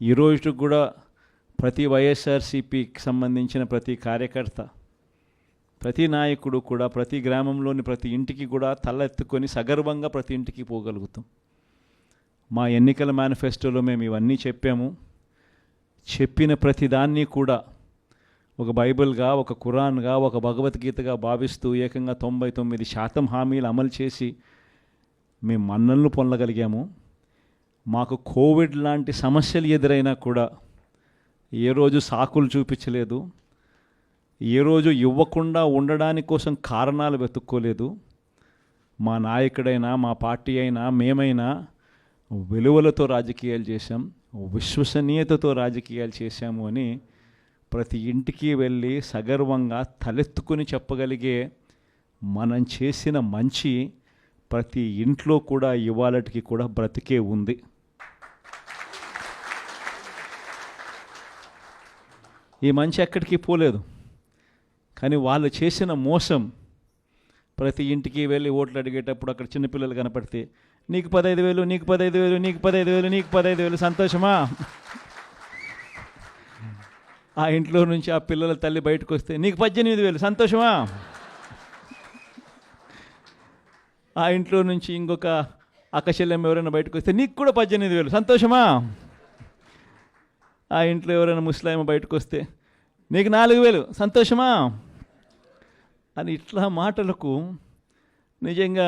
ఈరోజు కూడా ప్రతి వైఎస్ఆర్సీపీకి సంబంధించిన ప్రతి కార్యకర్త, ప్రతి నాయకుడు కూడా ప్రతి గ్రామంలోని ప్రతి ఇంటికి కూడా తలెత్తుకొని సగర్వంగా ప్రతి ఇంటికి పోగలుగుతాం. మా ఎన్నికల మేనిఫెస్టోలో మేము ఇవన్నీ చెప్పాము. చెప్పిన ప్రతిదాన్ని కూడా ఒక బైబిల్గా, ఒక ఖురాన్గా, ఒక భగవద్గీతగా భావిస్తూ ఏకంగా 99% హామీలు అమలు చేసి మేము మన్నలను పొందగలిగాము. మాకు కోవిడ్ లాంటి సమస్యలు ఎదురైనా కూడా ఏ రోజు సాకులు చూపించలేదు, ఏ రోజు ఇవ్వకుండా ఉండడానికి కోసం కారణాలు వెతుక్కోలేదు. మా నాయకుడైనా, మా పార్టీ అయినా, మేమైనా విలువలతో రాజకీయాలు చేశాం, విశ్వసనీయతతో రాజకీయాలు చేశాము అని ప్రతి ఇంటికి వెళ్ళి సగర్వంగా తలెత్తుకుని చెప్పగలిగే మనం చేసిన మంచి ప్రతి ఇంట్లో కూడా ఇవాళటికి కూడా బ్రతికే ఉంది. ఈ మంచి ఎక్కడికి పోలేదు. కానీ వాళ్ళు చేసిన మోసం, ప్రతి ఇంటికి వెళ్ళి ఓట్లు అడిగేటప్పుడు అక్కడ చిన్నపిల్లలు కనపడితే నీకు 15,000, నీకు 15,000, నీకు 15,000, నీకు 15,000, సంతోషమా? ఆ ఇంట్లో నుంచి ఆ పిల్లల తల్లి బయటకు వస్తే నీకు 18,000, సంతోషమా? ఆ ఇంట్లో నుంచి ఇంకొక అక్కచెల్లెమ్మ ఎవరైనా బయటకు వస్తే నీకు కూడా 18,000, సంతోషమా? ఆ ఇంట్లో ఎవరైనా ముస్లాం బయటకు వస్తే నీకు 4,000, సంతోషమా? అని ఇట్లా మాటలకు నిజంగా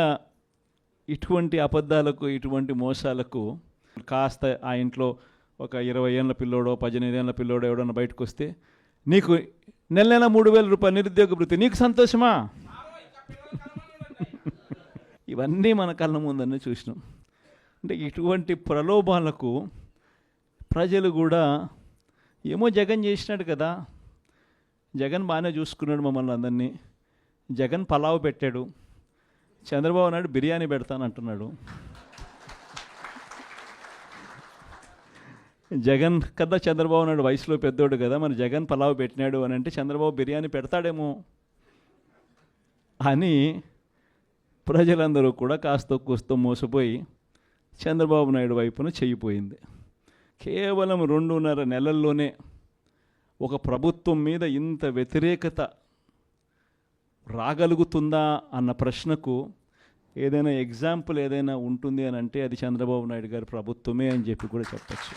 ఇటువంటి అబద్ధాలకు, ఇటువంటి మోసాలకు కాస్త ఆ ఇంట్లో ఒక 20 ఏళ్ళ పిల్లోడో 18 ఏళ్ళ పిల్లోడో ఎవడన్నా బయటకు వస్తే నీకు నెల 3,000 రూపాయలు నిరుద్యోగ వృత్తి, నీకు సంతోషమా? ఇవన్నీ మన కళ్ళ ముందన్నీ చూసినాం. అంటే ఇటువంటి ప్రలోభాలకు ప్రజలు కూడా ఏమో జగన్ చేసినాడు కదా, జగన్ బాగానే చూసుకున్నాడు మమ్మల్ని అందరినీ, జగన్ పలావ్ పెట్టాడు, చంద్రబాబు నాయుడు బిర్యానీ పెడతానంటున్నాడు, జగన్ కదా చంద్రబాబు నాయుడు వయసులో పెద్దోడు కదా, మరి జగన్ పలావ్ పెట్టినాడు అని అంటే చంద్రబాబు బిర్యానీ పెడతాడేమో అని ప్రజలందరూ కూడా కాస్త కూస్తో మోసపోయి చంద్రబాబు నాయుడు వైపున చెయ్యిపోయింది. కేవలం 2.5 నెలల్లోనే ఒక ప్రభుత్వం మీద ఇంత వ్యతిరేకత రాగలుగుతుందా అన్న ప్రశ్నకు ఏదైనా ఎగ్జాంపుల్ ఏదైనా ఉంటుంది అని అంటే అది చంద్రబాబు నాయుడు గారి ప్రభుత్వమే అని చెప్పి కూడా చెప్పచ్చు.